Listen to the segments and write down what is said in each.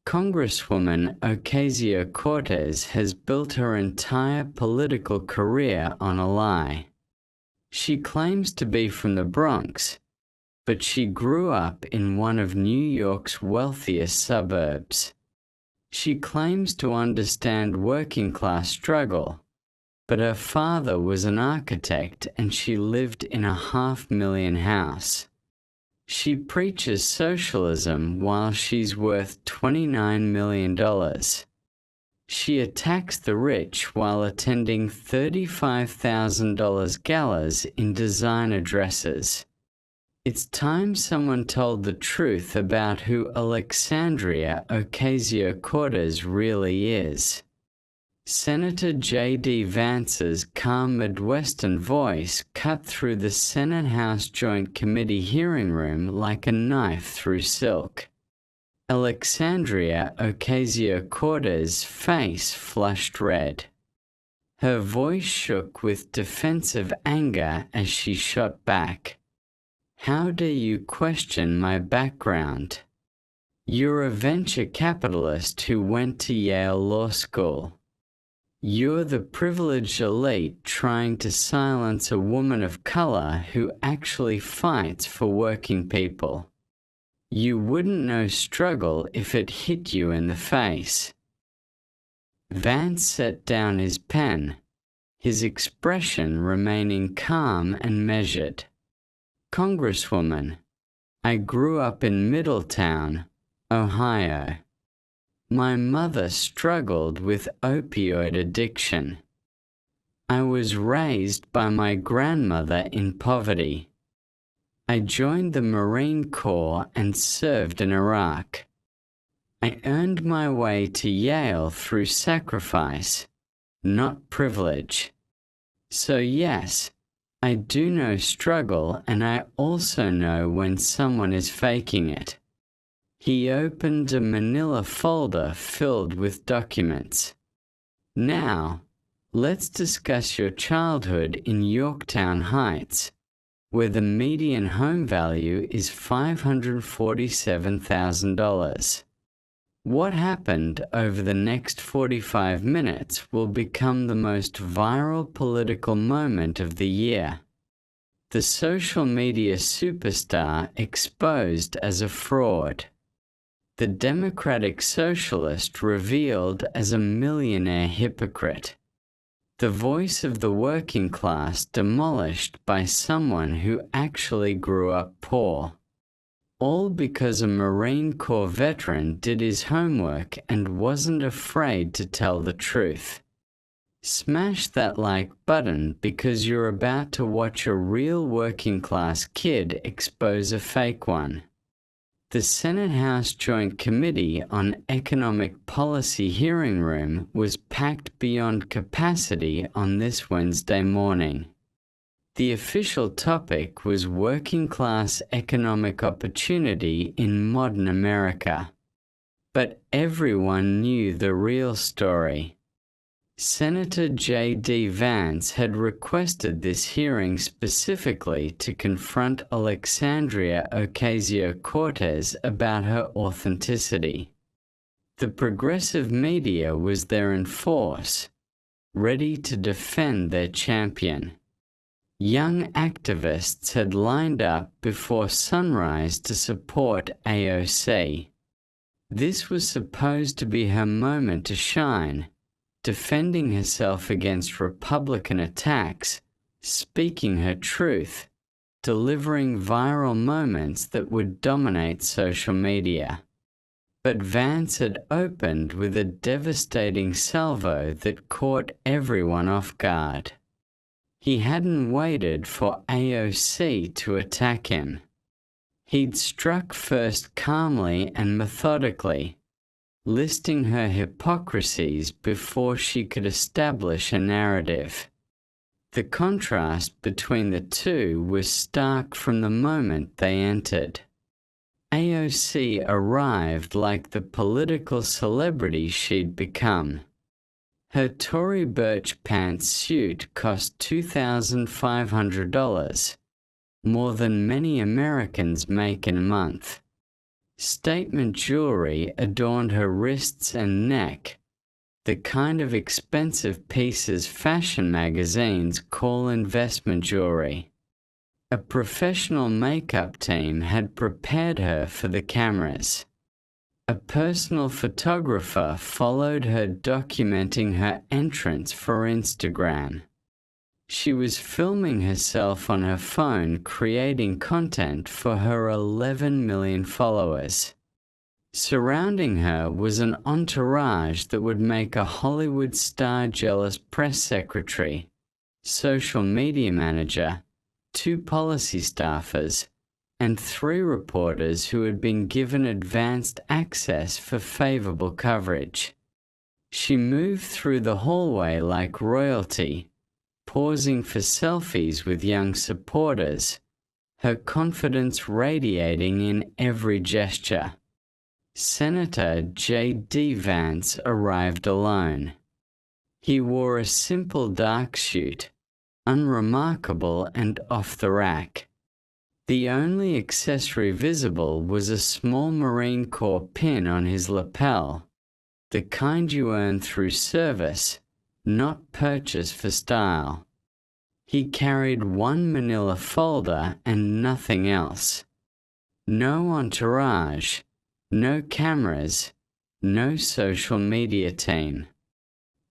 Congresswoman Ocasio-Cortez has built her entire political career on a lie. She claims to be from the Bronx, but she grew up in one of New York's wealthiest suburbs. She claims to understand working-class struggle, but her father was an architect and she lived in a $500,000 house. She preaches socialism while she's worth $29 million. She attacks the rich while attending $35,000 galas in designer dresses. It's time someone told the truth about who Alexandria Ocasio-Cortez really is. Senator J.D. Vance's calm Midwestern voice cut through the Senate-House Joint Committee hearing room like a knife through silk. Alexandria Ocasio-Cortez's face flushed red. Her voice shook with defensive anger as she shot back. "How dare you question my background? You're a venture capitalist who went to Yale Law School. You're the privileged elite trying to silence a woman of color who actually fights for working people. You wouldn't know struggle if it hit you in the face." Vance set down his pen, his expression remaining calm and measured. "Congresswoman, I grew up in Middletown, Ohio. My mother struggled with opioid addiction. I was raised by my grandmother in poverty. I joined the Marine Corps and served in Iraq. I earned my way to Yale through sacrifice, not privilege. So yes, I do know struggle, and I also know when someone is faking it." He opened a manila folder filled with documents. "Now, let's discuss your childhood in Yorktown Heights, where the median home value is $547,000. What happened over the next 45 minutes will become the most viral political moment of the year. The social media superstar exposed as a fraud. The Democratic Socialist revealed as a millionaire hypocrite. The voice of the working class demolished by someone who actually grew up poor. All because a Marine Corps veteran did his homework and wasn't afraid to tell the truth. Smash that like button because you're about to watch a real working class kid expose a fake one." The Senate-House Joint Committee on Economic Policy hearing room was packed beyond capacity on this Wednesday morning. The official topic was working-class economic opportunity in modern America. But everyone knew the real story. Senator J.D. Vance had requested this hearing specifically to confront Alexandria Ocasio-Cortez about her authenticity. The progressive media was there in force, ready to defend their champion. Young activists had lined up before sunrise to support AOC. This was supposed to be her moment to shine, defending herself against Republican attacks, speaking her truth, delivering viral moments that would dominate social media. But Vance had opened with a devastating salvo that caught everyone off guard. He hadn't waited for AOC to attack him. He'd struck first calmly and methodically, listing her hypocrisies before she could establish a narrative. The contrast between the two was stark from the moment they entered. AOC arrived like the political celebrity she'd become. Her Tory birch pants suit cost $2,500, more than many Americans make in a month. Statement jewelry adorned her wrists and neck, the kind of expensive pieces fashion magazines call investment jewelry. A professional makeup team had prepared her for the cameras. A personal photographer followed her, documenting her entrance for Instagram. She was filming herself on her phone, creating content for her 11 million followers. Surrounding her was an entourage that would make a Hollywood star jealous: press secretary, social media manager, 2 policy staffers, and 3 reporters who had been given advanced access for favorable coverage. She moved through the hallway like royalty, pausing for selfies with young supporters, her confidence radiating in every gesture. Senator J.D. Vance arrived alone. He wore a simple dark suit, unremarkable and off the rack. The only accessory visible was a small Marine Corps pin on his lapel, the kind you earn through service, not purchase for style. He carried one manila folder and nothing else. No entourage, no cameras, no social media team.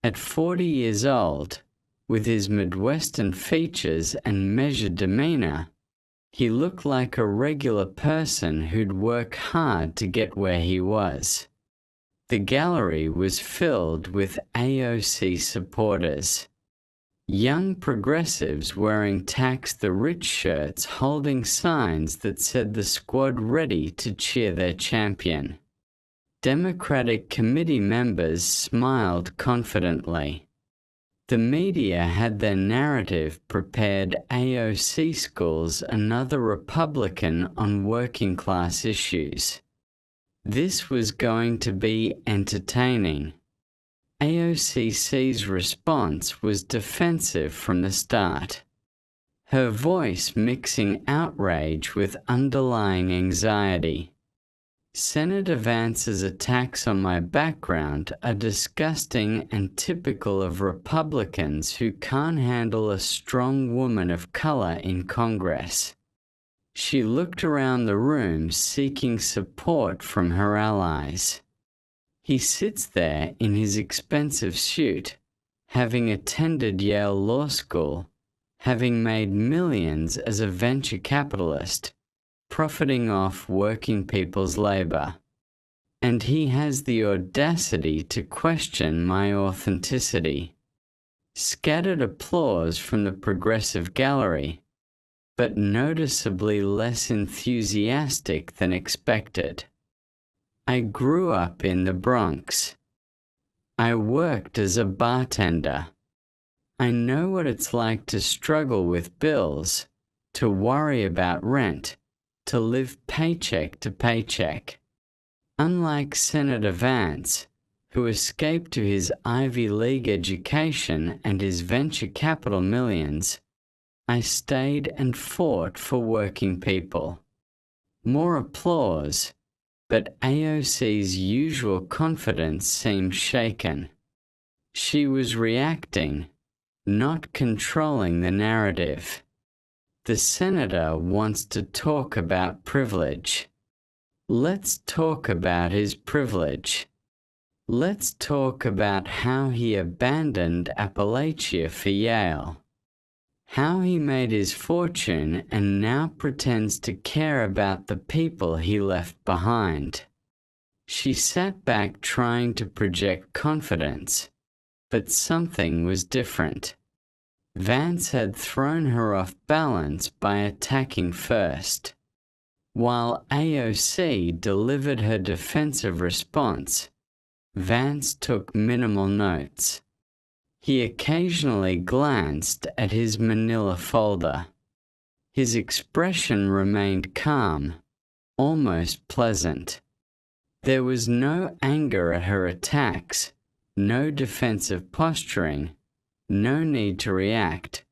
At 40 years old, with his Midwestern features and measured demeanor, he looked like a regular person who'd work hard to get where he was. The gallery was filled with AOC supporters. Young progressives wearing tax the rich shirts, holding signs that said the squad ready to cheer their champion. Democratic committee members smiled confidently. The media had their narrative prepared: AOC schools another Republican on working class issues. This was going to be entertaining. AOC's response was defensive from the start, her voice mixing outrage with underlying anxiety. Senator Vance's attacks on my background are disgusting and typical of Republicans who can't handle a strong woman of color in Congress. She looked around the room, seeking support from her allies. He sits there in his expensive suit, having attended Yale Law School, having made millions as a venture capitalist, profiting off working people's labor. And he has the audacity to question my authenticity. Scattered applause from the progressive gallery, but noticeably less enthusiastic than expected. I grew up in the Bronx. I worked as a bartender. I know what it's like to struggle with bills, to worry about rent, to live paycheck to paycheck. Unlike Senator Vance, who escaped to his Ivy League education and his venture capital millions, I stayed and fought for working people. More applause, but AOC's usual confidence seemed shaken. She was reacting, not controlling the narrative. The senator wants to talk about privilege. Let's talk about his privilege. Let's talk about how he abandoned Appalachia for Yale. How he made his fortune and now pretends to care about the people he left behind. She sat back trying to project confidence, but something was different. Vance had thrown her off balance by attacking first. While AOC delivered her defensive response, Vance took minimal notes. He occasionally glanced at his manila folder. His expression remained calm, almost pleasant. There was no anger at her attacks, no defensive posturing, no need to react,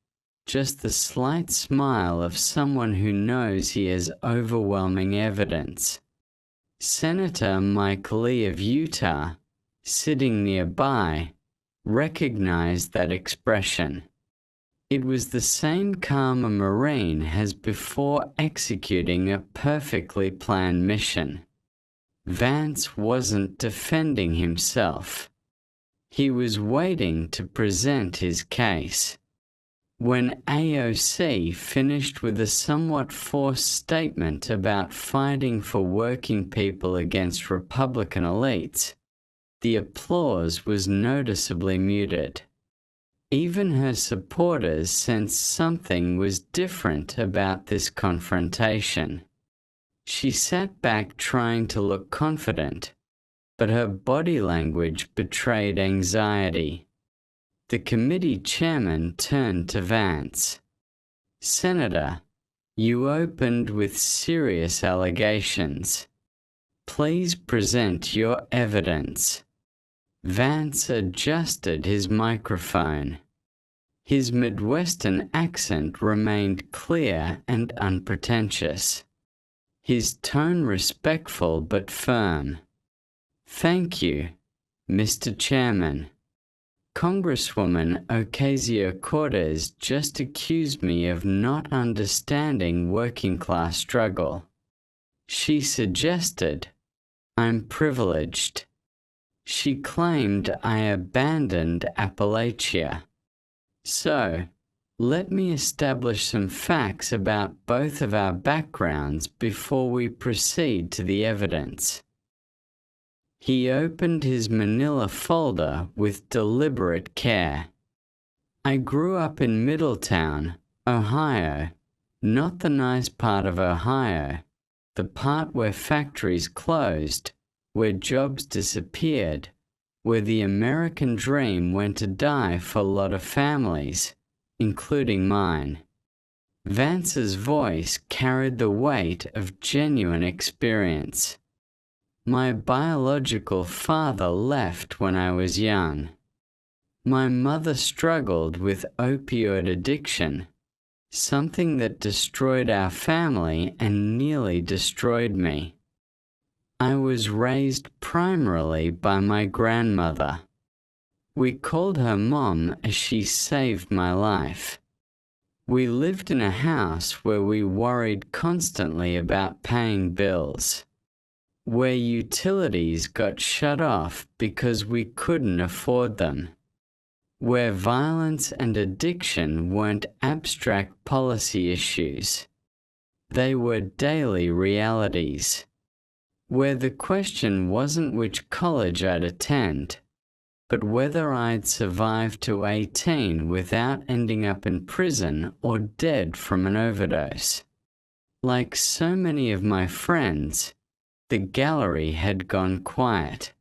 just the slight smile of someone who knows he has overwhelming evidence. Senator Mike Lee of Utah, sitting nearby, recognized that expression. It was the same calm a Marine has before executing a perfectly planned mission. Vance wasn't defending himself. He was waiting to present his case. When AOC finished with a somewhat forced statement about fighting for working people against Republican elites, the applause was noticeably muted. Even her supporters sensed something was different about this confrontation. She sat back trying to look confident, but her body language betrayed anxiety. The committee chairman turned to Vance. "Senator, you opened with serious allegations. Please present your evidence." Vance adjusted his microphone. His Midwestern accent remained clear and unpretentious. His tone respectful but firm. "Thank you, Mr. Chairman. Congresswoman Ocasio-Cortez just accused me of not understanding working-class struggle. She suggested I'm privileged. She claimed I abandoned Appalachia. So, let me establish some facts about both of our backgrounds before we proceed to the evidence." He opened his manila folder with deliberate care. "I grew up in Middletown, Ohio, not the nice part of Ohio, the part where factories closed, where jobs disappeared, where the American dream went to die for a lot of families, including mine." Vance's voice carried the weight of genuine experience. "My biological father left when I was young. My mother struggled with opioid addiction, something that destroyed our family and nearly destroyed me. I was raised primarily by my grandmother. We called her Mom as she saved my life. We lived in a house where we worried constantly about paying bills, where utilities got shut off because we couldn't afford them, where violence and addiction weren't abstract policy issues. They were daily realities, where the question wasn't which college I'd attend, but whether I'd survive to 18 without ending up in prison or dead from an overdose. Like so many of my friends, the gallery had gone quiet.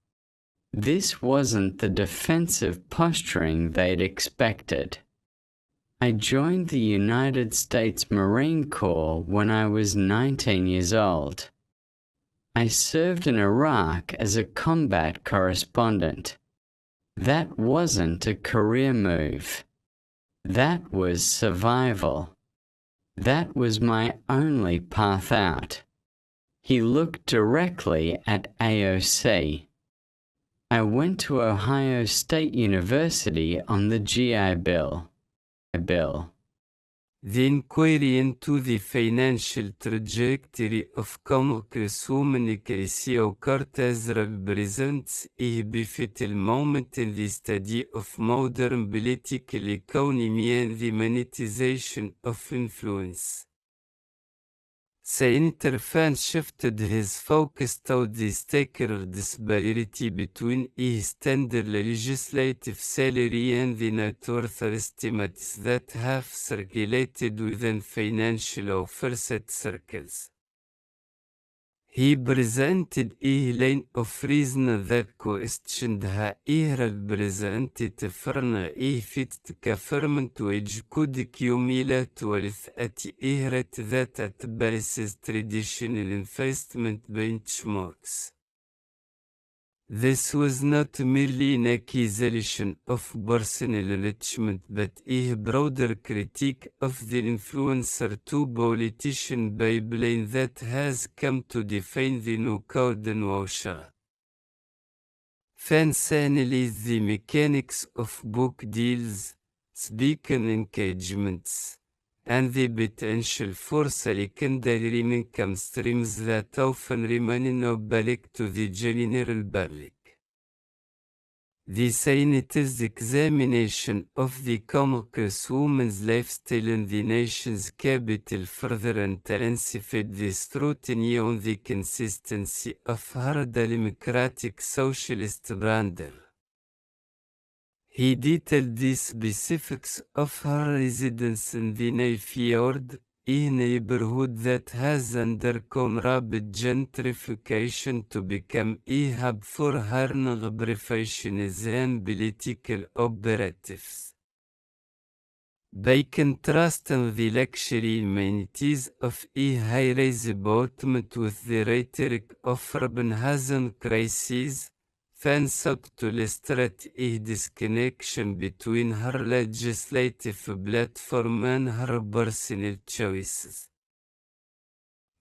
This wasn't the defensive posturing they'd expected. I joined the United States Marine Corps when I was 19 years old. I served in Iraq as a combat correspondent. That wasn't a career move. That was survival. That was my only path out." He looked directly at AOC. "I went to Ohio State University on the GI Bill. The inquiry into the financial trajectory of Congresswoman Ocasio-Cortez represents a pivotal moment in the study of modern political economy and the monetization of influence. Senator Vance shifted his focus toward the staggering disparity between a standard legislative salary and the net worth estimates that have circulated within financial oversight circles. He presented a line of reason that questioned how a representative from a fixed government wage could accumulate wealth at a rate that outpaces traditional investment benchmarks. This was not merely an accusation of personal enrichment but a broader critique of the influencer to politician pipeline that has come to define the new code in Russia. Fans analyze the mechanics of book deals, speaker engagements, and the potential for secondary income streams that often remain opaque to the general public. The Senator's examination of the Congresswoman's lifestyle in the nation's capital further intensified the scrutiny on the consistency of her democratic socialist brand. He detailed the specifics of her residence in the Nayfield, a neighborhood that has undergone rapid gentrification to become a hub for her professionals and political operatives. By contrasting the luxury amenities of a high-rise apartment with the rhetoric of urban housing crises, fans sought to illustrate a disconnection between her legislative platform and her personal choices.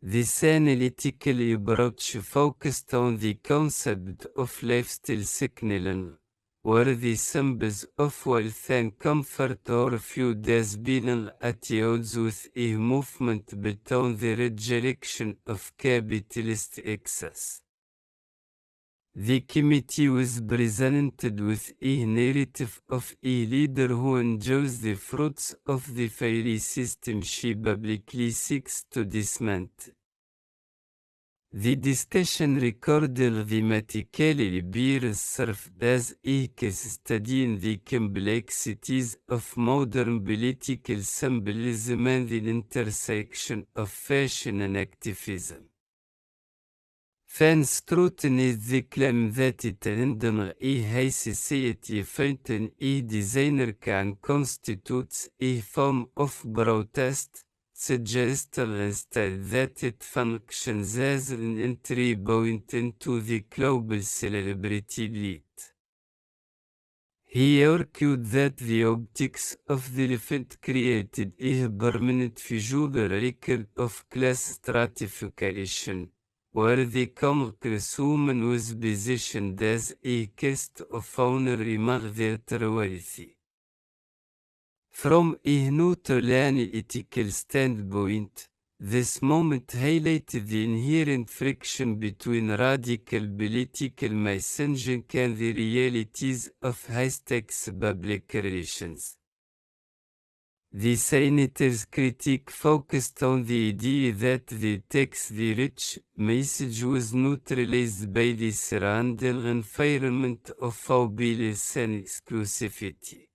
This analytical approach focused on the concept of lifestyle signaling, where the symbols of wealth and comfort are viewed as being at odds with a movement built on the rejection of capitalist excess. The committee was presented with a narrative of a leader who enjoys the fruits of the fairy system she publicly seeks to dismantle. The discussion recorded thematically bears served as a case study in the complexities of modern political symbolism and the intersection of fashion and activism. Fans scrutinized the claim that attending a high society fountain a designer can constitute a form of protest, suggesting instead that it functions as an entry point into the global celebrity elite. He argued that the optics of the event created a permanent visual record of class stratification, where the Congresswoman was positioned as a guest of honor among the wealthy. From a neutral analytical standpoint, this moment highlighted the inherent friction between radical political messaging and the realities of high-stakes public relations. The Senator's critique focused on the idea that the tax-the-rich message was neutralized by the surrounding environment of opulence and exclusivity.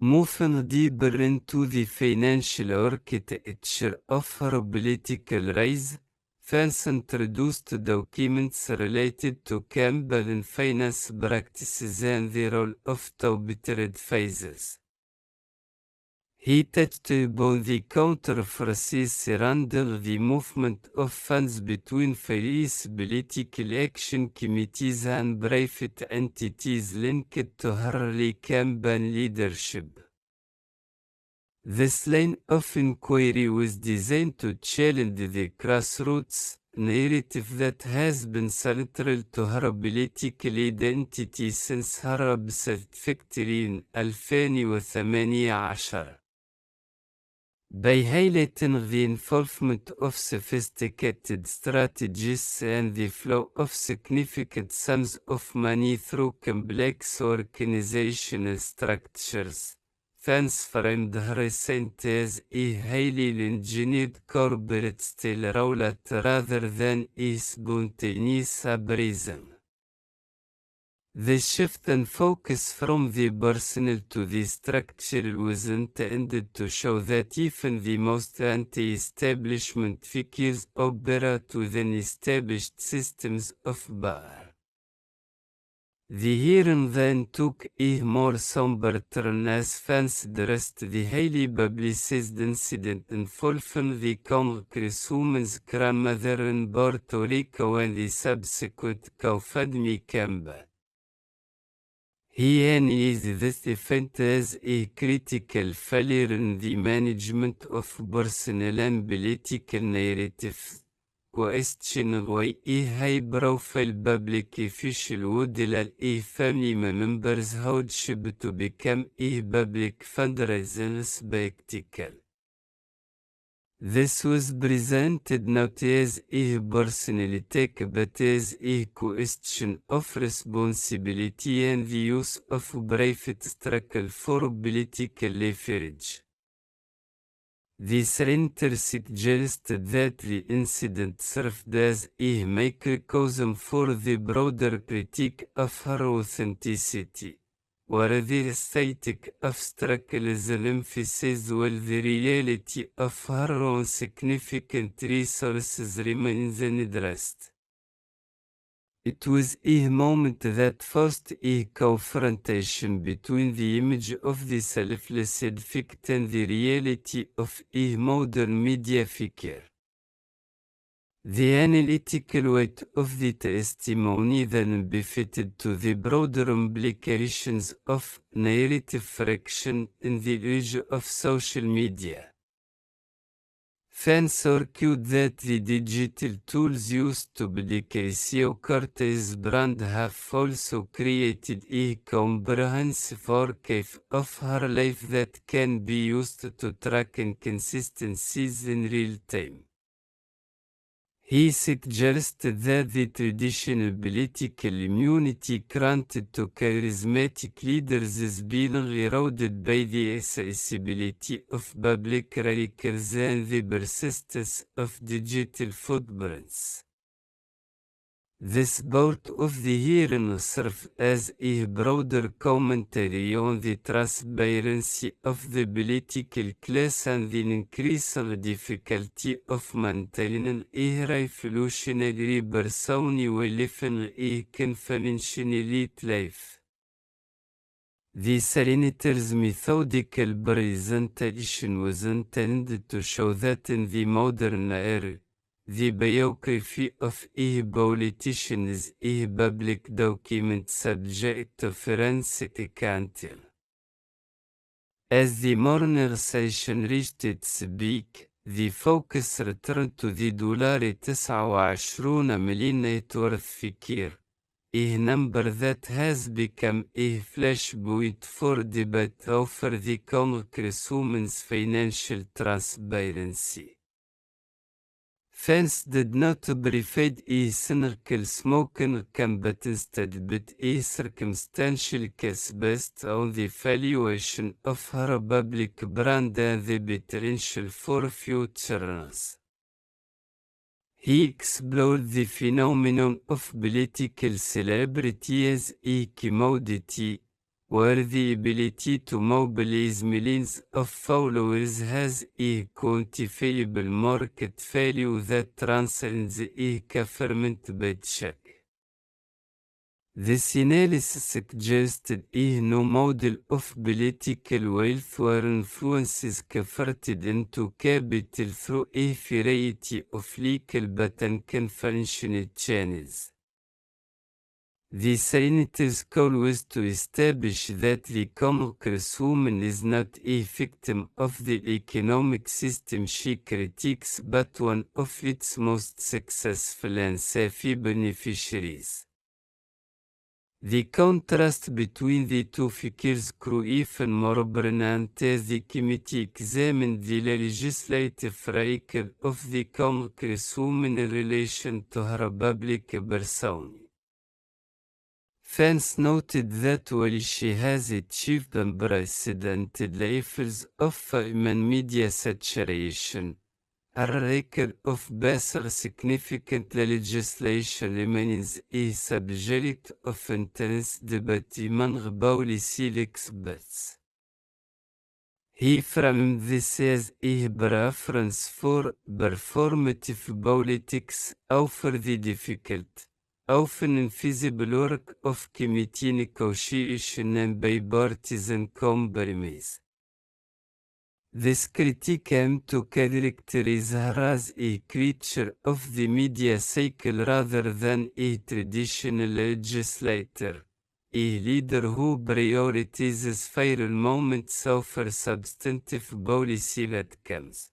Moving deeper into the financial architecture of her political rise, fans introduced documents related to Campbell finance practices and the role of top-tier advisors. He touched upon the controversies surrounding the movement of funds between various political action committees and private entities linked to her early campaign leadership. This line of inquiry was designed to challenge the grassroots narrative that has been central to her political identity since her upset victory in 2018. By highlighting the involvement of sophisticated strategists and the flow of significant sums of money through complex organizational structures, fans framed her ascent as a highly engineered corporate style rollout rather than a spontaneous uprising. The shift in focus from the personal to the structural was intended to show that even the most anti-establishment figures operate within established systems of power. The hearing then took a more somber turn as fans addressed the highly publicized incident involving the Congress woman's grandmother in Puerto Rico and the subsequent GoFundMe campaign. He analyzed this event as a critical failure in the management of personal and political narratives, questioning why a high-profile public official would allow a family member's hardship to become a public fundraising spectacle. This was presented not as a personal attack but as a question of responsibility and the use of private struggle for political leverage. The senator suggested that the incident served as a microcosm for the broader critique of her authenticity, where the aesthetic of struggle is emphasized while the reality of her own significant resources remains unaddressed. It was a moment that forced a confrontation between the image of the selfless advocate and the reality of a modern media figure. The analytical weight of the testimony then befitted to the broader implications of narrative friction in the age of social media. Fans argued that the digital tools used to publicise Cortez's brand have also created a comprehensive archive of her life that can be used to track inconsistencies in real time. He suggested that the traditional political immunity granted to charismatic leaders is being eroded by the accessibility of public radicals and the persistence of digital footprints. This part of the hearing serves as a broader commentary on the transparency of the political class and the increasing difficulty of maintaining a revolutionary persona while living a conventional elite life. The senator's methodical presentation was intended to show that in the modern era, the biography of a politician is a public document subject to forensic accounting. As the morning session reached its peak, the focus returned to the $29 million net worth figure, a number that has become a flashpoint for debate over the Congresswoman's financial transparency. Fans did not provide a cynical smoking gun but instead built a circumstantial case based on the valuation of her public brand and the potential for future runs. He explored the phenomenon of political celebrity as a commodity, where the ability to mobilize millions of followers has a quantifiable market value that transcends a government paycheck. This analysis suggested a new model of political wealth where influence is converted into capital through a variety of legal but unconventional channels. The senator's goal was to establish that the Congresswoman is not a victim of the economic system she critiques but one of its most successful and savvy beneficiaries. The contrast between the two figures grew even more prominent as the committee examined the legislative record of the Congresswoman in relation to her public persona. Fans noted that while she has achieved unprecedented levels of fame and media saturation, her record of passing significant legislation remains a subject of intense debate among policy experts. He framed this as a preference for performative politics over the difficult, often invisible work of committee negotiation and bipartisan compromise. This critique aimed to characterize her as a creature of the media cycle rather than a traditional legislator, a leader who prioritizes viral moments over substantive policy outcomes.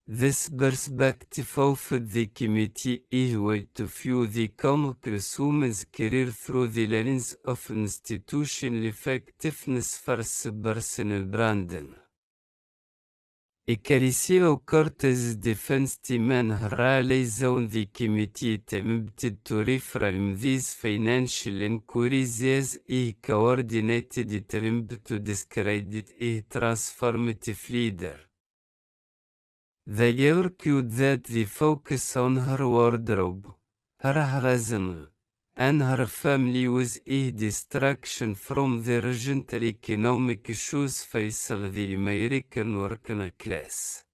This perspective offered the committee a way to view the Congresswoman's career through the lens of institutional effectiveness versus personal branding. Ocasio-Cortez's defense team and her allies on the committee attempted to reframe these financial inquiries as a coordinated attempt to discredit a transformative leader. They argued that the focus on her wardrobe, her husband, and her family was a distraction from the urgent economic issues facing the American working class.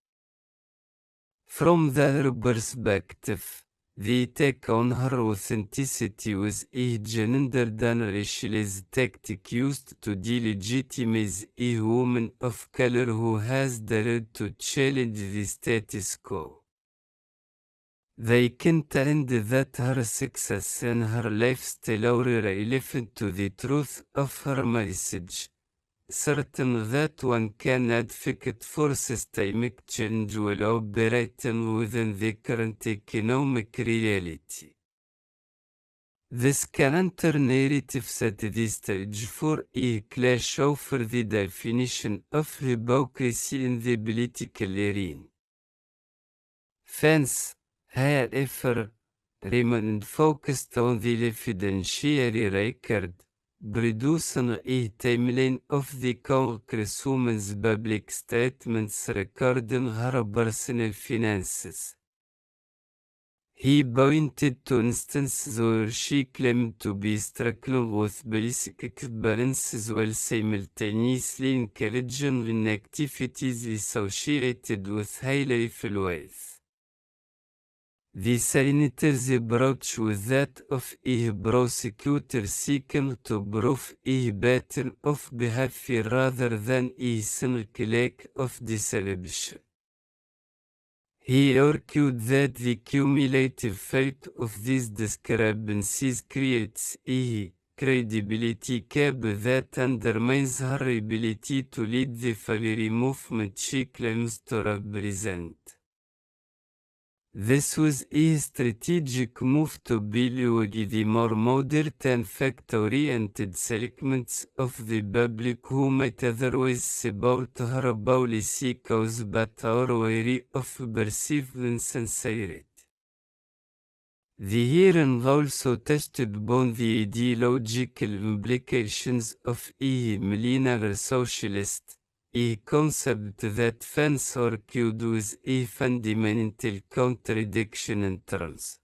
From their perspective, the attack on her authenticity was a gendered and racialized tactic used to delegitimize a woman of color who has dared to challenge the status quo. They contend that her success and her lifestyle are irrelevant to the truth of her message, certain that one can advocate for systemic change while operating within the current economic reality. This counter-narrative set the stage for a clash over the definition of hypocrisy in the political arena. Fans, however, remained focused on the evidentiary record, producing a timeline of the Congresswoman's public statements regarding her personal finances. He pointed to instances where she claimed to be struggling with basic expenses while simultaneously encouraging in activities associated with high level wealth. The senator's approach was that of a prosecutor seeking to prove a pattern of behavior rather than a cynical lack of deception. He argued that the cumulative effect of these discrepancies creates a credibility gap that undermines her ability to lead the very movement she claims to represent. This was a strategic move to build the more moderate and fact-oriented segments of the public who might otherwise support her policy cause but are wary of perceived insincerity. The hearing also touched upon the ideological implications of a millennial socialist, a concept that fans argued was a fundamental contradiction in terms.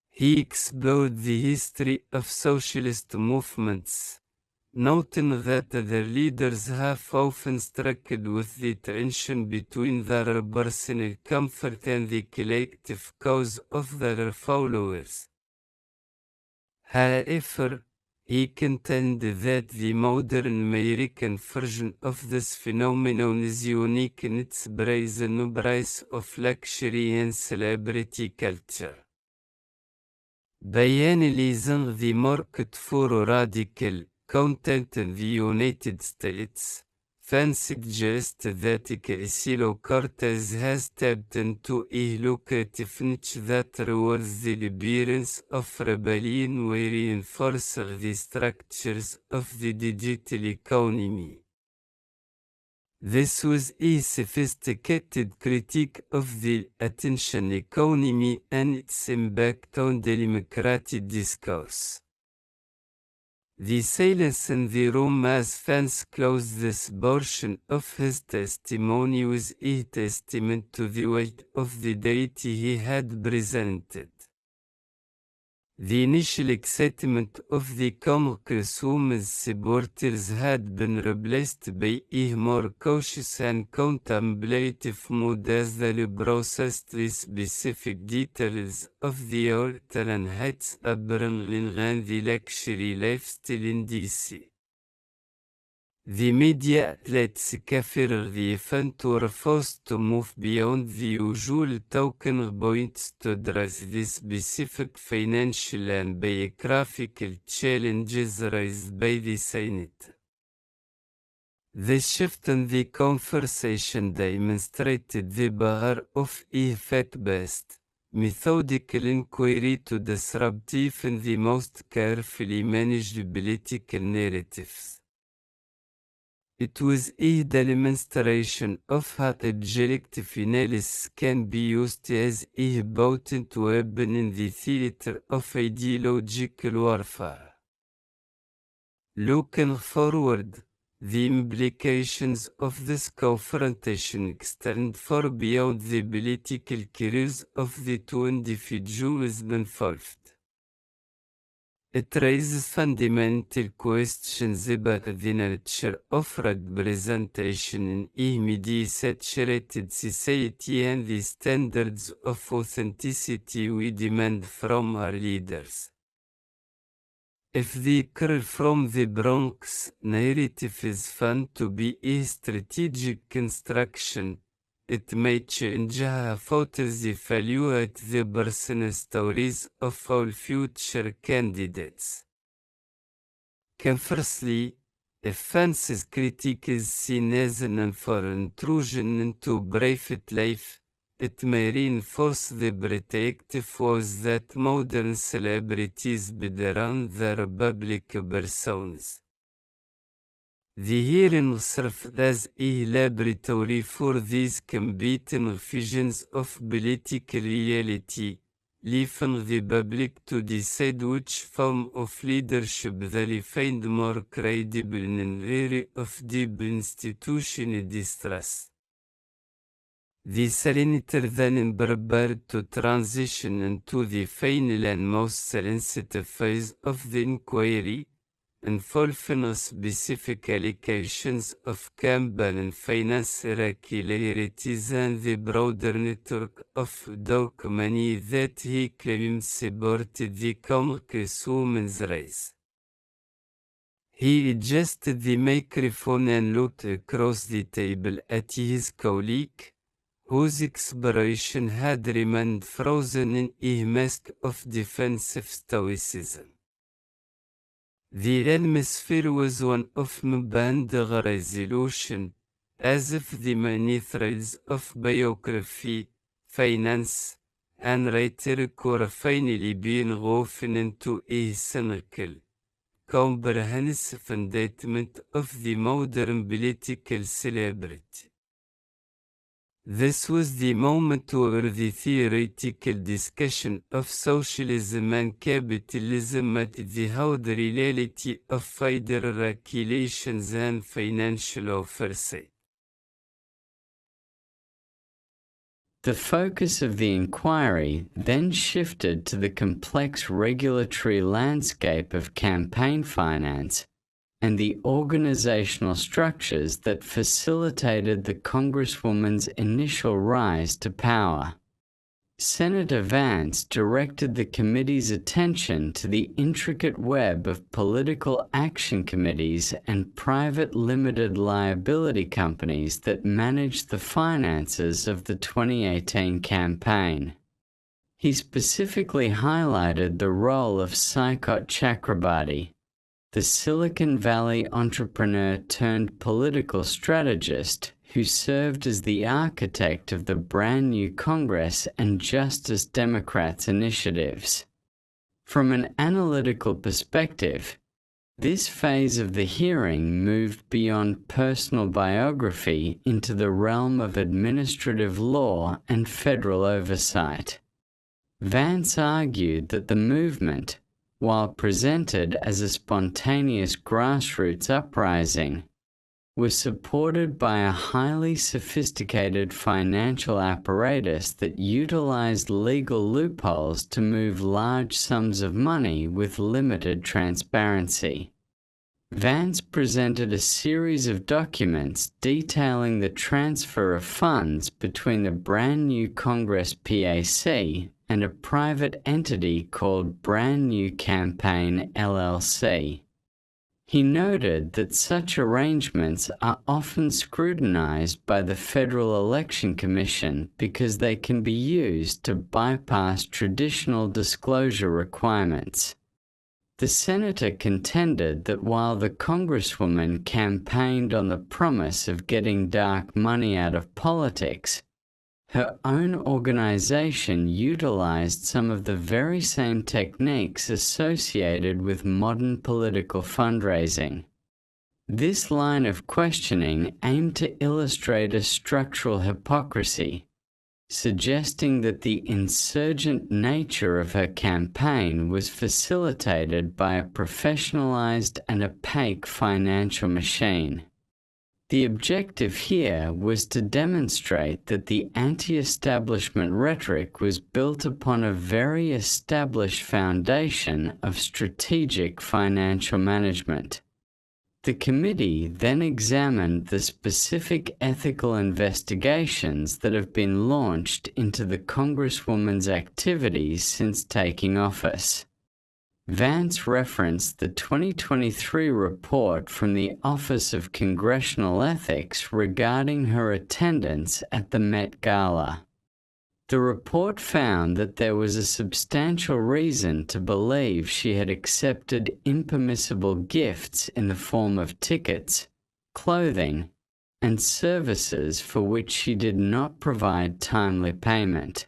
He explored the history of socialist movements, noting that their leaders have often struggled with the tension between their personal comfort and the collective cause of their followers. However, he contended that the modern American version of this phenomenon is unique in its brazen embrace of luxury and celebrity culture. By analyzing the market for radical content in the United States, fans suggest that Ocasio-Cortez has tapped into a lucrative niche that rewards the appearance of rebellion while reinforcing the structures of the digital economy. This was a sophisticated critique of the attention economy and its impact on the democratic discourse. The silence in the room as fans closed this portion of his testimony was a testament to the weight of the data he had presented. The initial excitement of the Congresswoman's supporters had been replaced by a more cautious and contemplative mood as they processed the specific details of the Orton Heights upbringing and the luxury lifestyle in D.C. The media outlets covered the event were forced to move beyond the usual talking points to address the specific financial and biographical challenges raised by the Senate. The shift in the conversation demonstrated the power of a fact-based, methodical inquiry to disrupt even the most carefully managed political narratives. It was a demonstration of how objective analysis can be used as a potent weapon in the theater of ideological warfare. Looking forward, the implications of this confrontation extend far beyond the political careers of the two individuals involved. It raises fundamental questions about the nature of representation in a media-saturated society and the standards of authenticity we demand from our leaders. If the "Girl from the Bronx" narrative is found to be a strategic construction, it may change how voters evaluate the personal stories of all future candidates. Conversely, if Vance's critique is seen as an unfair intrusion into private life, it may reinforce the protective vows that modern celebrities build around their public personas. The hearing served as a laboratory for these competing visions of political reality, leaving the public to decide which form of leadership they find more credible in an era of deep institutional distrust. The Senator then prepared to transition into the final and most sensitive phase of the inquiry, involving specific allegations of campaign finance irregularities and the broader network of dark money that he claimed supported the Congresswoman's race. He adjusted the microphone and looked across the table at his colleague, whose expression had remained frozen in a mask of defensive stoicism. The atmosphere was one of maband resolution, as if the many threads of biography, finance, and rhetoric were finally being woven into a cynical, comprehensive indictment of the modern political celebrity. This was the moment where the theoretical discussion of socialism and capitalism met the hard reality of federal regulations and financial oversight. The focus of the inquiry then shifted to the complex regulatory landscape of campaign finance and the organizational structures that facilitated the Congresswoman's initial rise to power. Senator Vance directed the committee's attention to the intricate web of political action committees and private limited liability companies that managed the finances of the 2018 campaign. He specifically highlighted the role of Saikot Chakrabarti, the Silicon Valley entrepreneur turned political strategist who served as the architect of the brand new Congress and Justice Democrats initiatives. From an analytical perspective, this phase of the hearing moved beyond personal biography into the realm of administrative law and federal oversight. Vance argued that the movement, while presented as a spontaneous grassroots uprising, was supported by a highly sophisticated financial apparatus that utilized legal loopholes to move large sums of money with limited transparency. Vance presented a series of documents detailing the transfer of funds between the brand new Congress PAC and a private entity called Brand New Campaign LLC. He noted that such arrangements are often scrutinized by the Federal Election Commission because they can be used to bypass traditional disclosure requirements. The senator contended that while the congresswoman campaigned on the promise of getting dark money out of politics, her own organization utilized some of the very same techniques associated with modern political fundraising. This line of questioning aimed to illustrate a structural hypocrisy, suggesting that the insurgent nature of her campaign was facilitated by a professionalized and opaque financial machine. The objective here was to demonstrate that the anti-establishment rhetoric was built upon a very established foundation of strategic financial management. The committee then examined the specific ethical investigations that have been launched into the Congresswoman's activities since taking office. Vance referenced the 2023 report from the Office of Congressional Ethics regarding her attendance at the Met Gala. The report found that there was a substantial reason to believe she had accepted impermissible gifts in the form of tickets, clothing, and services for which she did not provide timely payment.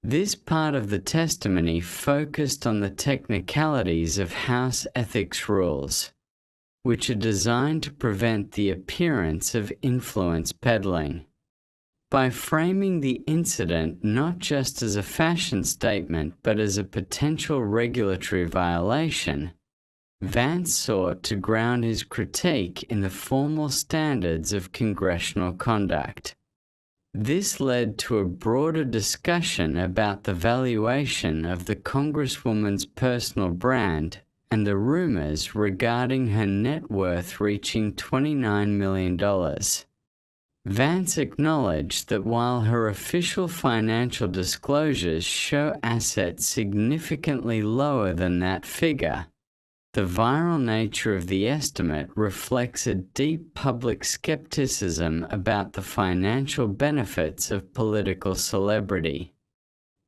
This part of the testimony focused on the technicalities of House ethics rules, which are designed to prevent the appearance of influence peddling. By framing the incident not just as a fashion statement but as a potential regulatory violation, Vance sought to ground his critique in the formal standards of congressional conduct. This led to a broader discussion about the valuation of the Congresswoman's personal brand and the rumors regarding her net worth reaching $29 million. Vance acknowledged that while her official financial disclosures show assets significantly lower than that figure, the viral nature of the estimate reflects a deep public skepticism about the financial benefits of political celebrity.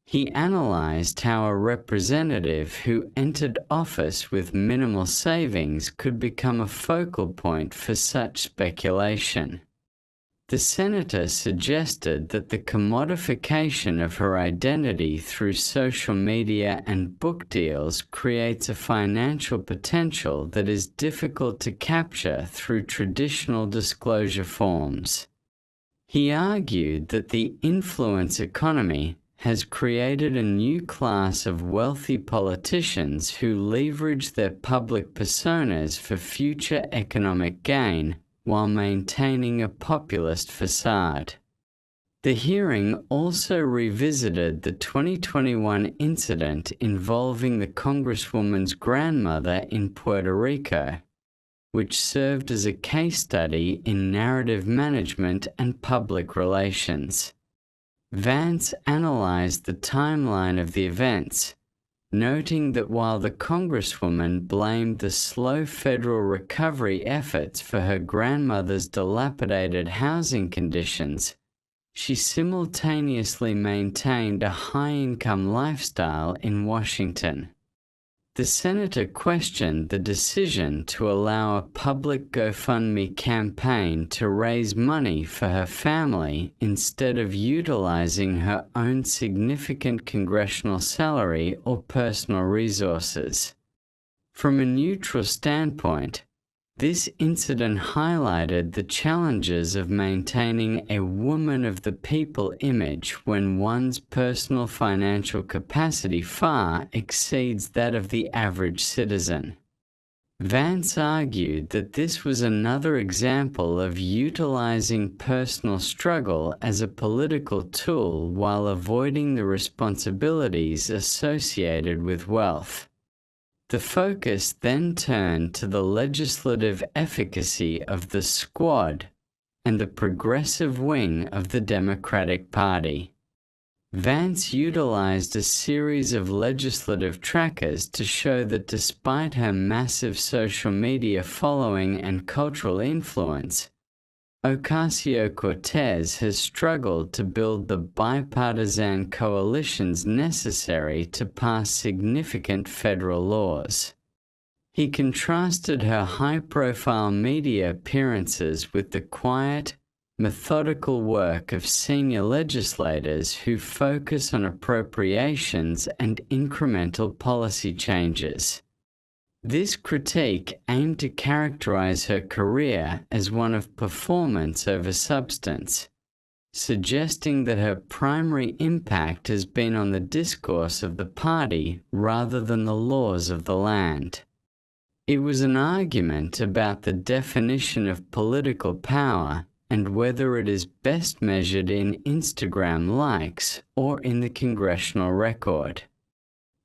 He analyzed how a representative who entered office with minimal savings could become a focal point for such speculation. The senator suggested that the commodification of her identity through social media and book deals creates a financial potential that is difficult to capture through traditional disclosure forms. He argued that the influence economy has created a new class of wealthy politicians who leverage their public personas for future economic gain, while maintaining a populist facade. The hearing also revisited the 2021 incident involving the Congresswoman's grandmother in Puerto Rico, which served as a case study in narrative management and public relations. Vance analyzed the timeline of the events, noting that while the Congresswoman blamed the slow federal recovery efforts for her grandmother's dilapidated housing conditions, she simultaneously maintained a high-income lifestyle in Washington. The senator questioned the decision to allow a public GoFundMe campaign to raise money for her family instead of utilizing her own significant congressional salary or personal resources. From a neutral standpoint, this incident highlighted the challenges of maintaining a woman of the people image when one's personal financial capacity far exceeds that of the average citizen. Vance argued that this was another example of utilizing personal struggle as a political tool while avoiding the responsibilities associated with wealth. The focus then turned to the legislative efficacy of the Squad and the progressive wing of the Democratic Party. Vance utilized a series of legislative trackers to show that despite her massive social media following and cultural influence, Ocasio-Cortez has struggled to build the bipartisan coalitions necessary to pass significant federal laws. He contrasted her high-profile media appearances with the quiet, methodical work of senior legislators who focus on appropriations and incremental policy changes. This critique aimed to characterize her career as one of performance over substance, suggesting that her primary impact has been on the discourse of the party rather than the laws of the land. It was an argument about the definition of political power and whether it is best measured in Instagram likes or in the congressional record.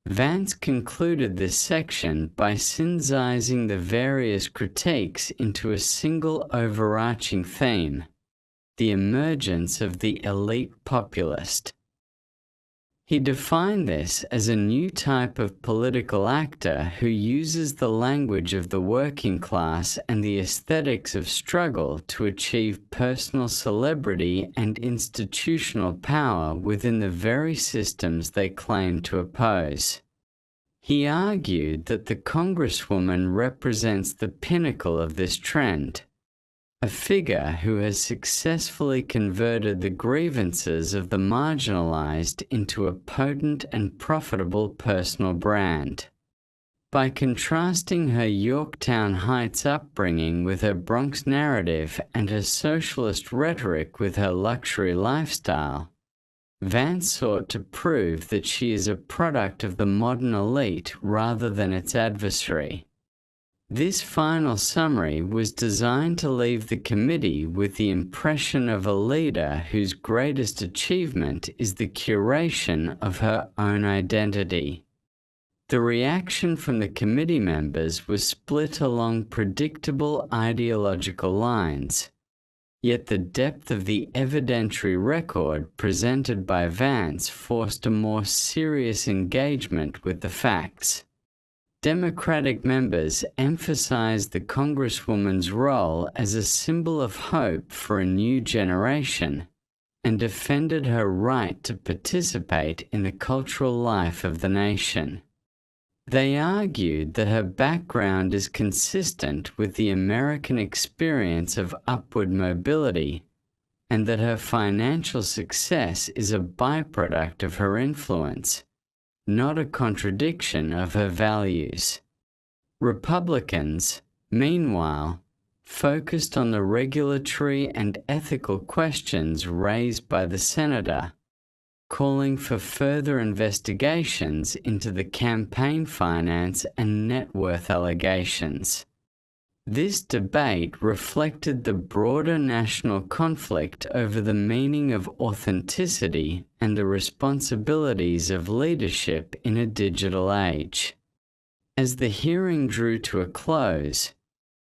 Vance concluded this section by synthesizing the various critiques into a single overarching theme: the emergence of the elite populist. He defined this as a new type of political actor who uses the language of the working class and the aesthetics of struggle to achieve personal celebrity and institutional power within the very systems they claim to oppose. He argued that the Congresswoman represents the pinnacle of this trend, a figure who has successfully converted the grievances of the marginalized into a potent and profitable personal brand. By contrasting her Yorktown Heights upbringing with her Bronx narrative and her socialist rhetoric with her luxury lifestyle, Vance sought to prove that she is a product of the modern elite rather than its adversary. This final summary was designed to leave the committee with the impression of a leader whose greatest achievement is the curation of her own identity. The reaction from the committee members was split along predictable ideological lines, yet the depth of the evidentiary record presented by Vance forced a more serious engagement with the facts. Democratic members emphasized the Congresswoman's role as a symbol of hope for a new generation and defended her right to participate in the cultural life of the nation. They argued that her background is consistent with the American experience of upward mobility and that her financial success is a byproduct of her influence, not a contradiction of her values. Republicans, meanwhile, focused on the regulatory and ethical questions raised by the senator, calling for further investigations into the campaign finance and net worth allegations. This debate reflected the broader national conflict over the meaning of authenticity and the responsibilities of leadership in a digital age. As the hearing drew to a close,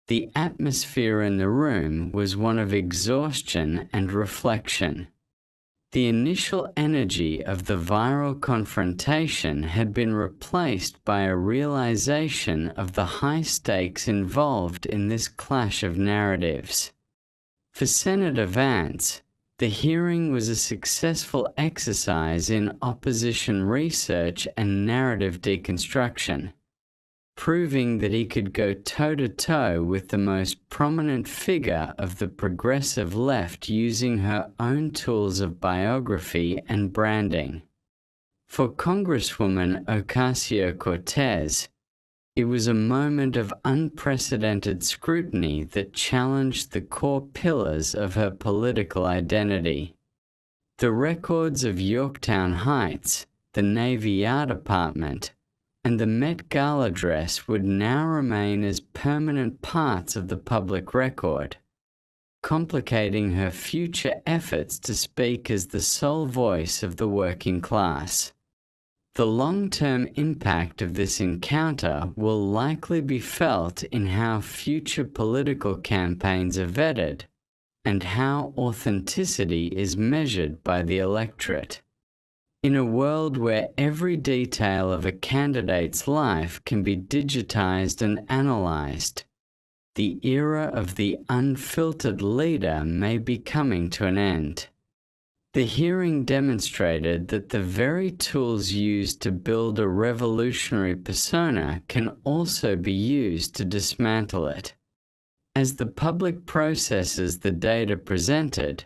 the atmosphere in the room was one of exhaustion and reflection. The initial energy of the viral confrontation had been replaced by a realization of the high stakes involved in this clash of narratives. For Senator Vance, the hearing was a successful exercise in opposition research and narrative deconstruction, proving that he could go toe-to-toe with the most prominent figure of the progressive left using her own tools of biography and branding. For Congresswoman Ocasio-Cortez, it was a moment of unprecedented scrutiny that challenged the core pillars of her political identity. The records of Yorktown Heights, the Navy Yard Apartment, and the Met Gala dress would now remain as permanent parts of the public record, complicating her future efforts to speak as the sole voice of the working class. The long-term impact of this encounter will likely be felt in how future political campaigns are vetted and how authenticity is measured by the electorate. In a world where every detail of a candidate's life can be digitized and analyzed, the era of the unfiltered leader may be coming to an end. The hearing demonstrated that the very tools used to build a revolutionary persona can also be used to dismantle it. As the public processes the data presented,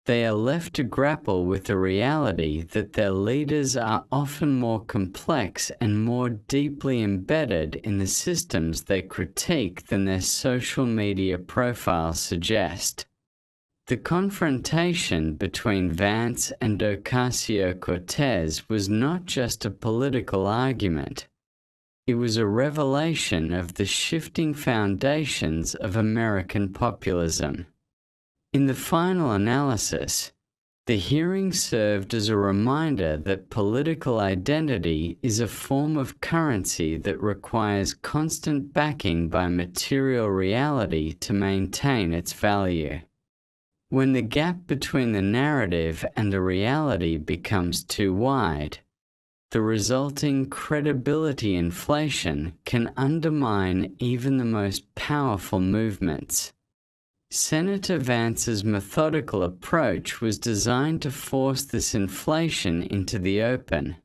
they are left to grapple with the reality that their leaders are often more complex and more deeply embedded in the systems they critique than their social media profiles suggest. The confrontation between Vance and Ocasio-Cortez was not just a political argument. It was a revelation of the shifting foundations of American populism. In the final analysis, the hearing served as a reminder that political identity is a form of currency that requires constant backing by material reality to maintain its value. When the gap between the narrative and the reality becomes too wide, the resulting credibility inflation can undermine even the most powerful movements. Senator Vance's methodical approach was designed to force this inflation into the open,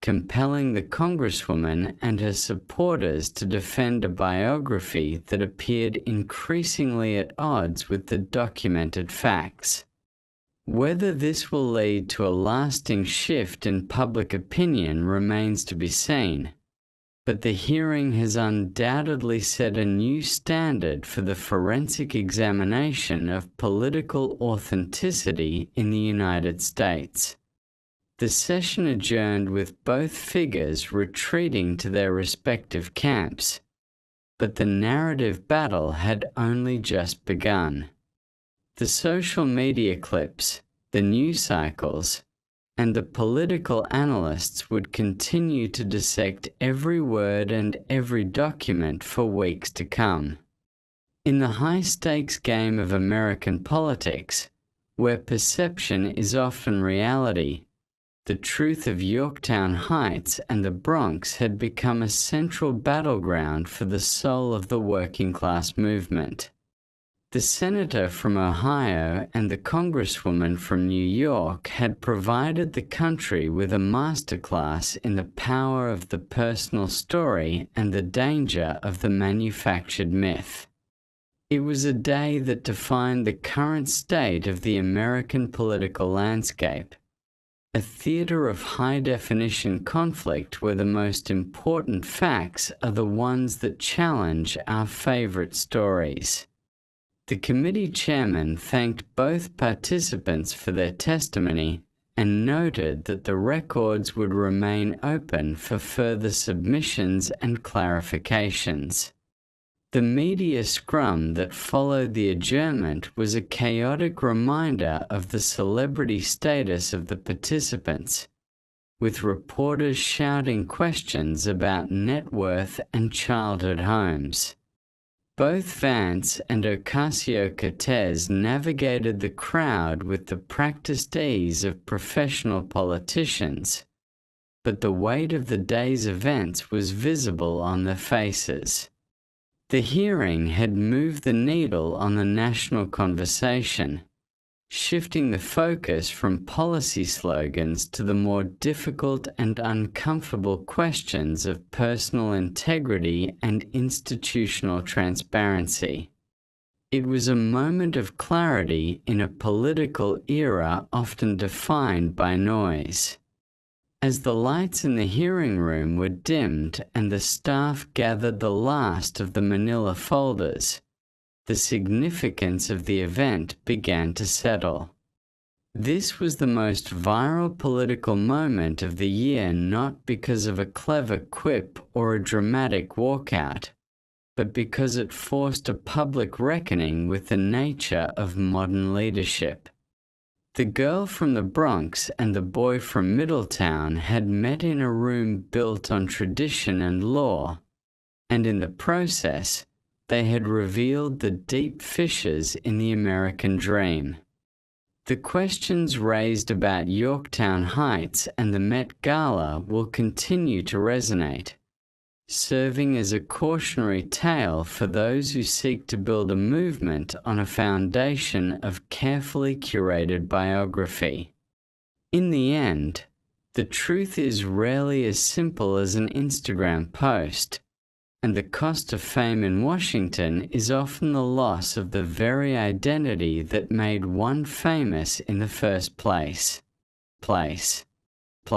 compelling the Congresswoman and her supporters to defend a biography that appeared increasingly at odds with the documented facts. Whether this will lead to a lasting shift in public opinion remains to be seen, but the hearing has undoubtedly set a new standard for the forensic examination of political authenticity in the United States. The session adjourned with both figures retreating to their respective camps, but the narrative battle had only just begun. The social media clips, the news cycles, and the political analysts would continue to dissect every word and every document for weeks to come. In the high-stakes game of American politics, where perception is often reality, the truth of Yorktown Heights and the Bronx had become a central battleground for the soul of the working-class movement. The senator from Ohio and the congresswoman from New York had provided the country with a masterclass in the power of the personal story and the danger of the manufactured myth. It was a day that defined the current state of the American political landscape, a theater of high-definition conflict where the most important facts are the ones that challenge our favorite stories. The committee chairman thanked both participants for their testimony and noted that the records would remain open for further submissions and clarifications. The media scrum that followed the adjournment was a chaotic reminder of the celebrity status of the participants, with reporters shouting questions about net worth and childhood homes. Both Vance and Ocasio-Cortez navigated the crowd with the practiced ease of professional politicians, but the weight of the day's events was visible on their faces. The hearing had moved the needle on the national conversation, shifting the focus from policy slogans to the more difficult and uncomfortable questions of personal integrity and institutional transparency. It was a moment of clarity in a political era often defined by noise. As the lights in the hearing room were dimmed and the staff gathered the last of the manila folders, the significance of the event began to settle. This was the most viral political moment of the year, not because of a clever quip or a dramatic walkout, but because it forced a public reckoning with the nature of modern leadership. The girl from the Bronx and the boy from Middletown had met in a room built on tradition and law, and in the process, they had revealed the deep fissures in the American dream. The questions raised about Yorktown Heights and the Met Gala will continue to resonate, serving as a cautionary tale for those who seek to build a movement on a foundation of carefully curated biography. In the end, the truth is rarely as simple as an Instagram post, and the cost of fame in Washington is often the loss of the very identity that made one famous in the first place.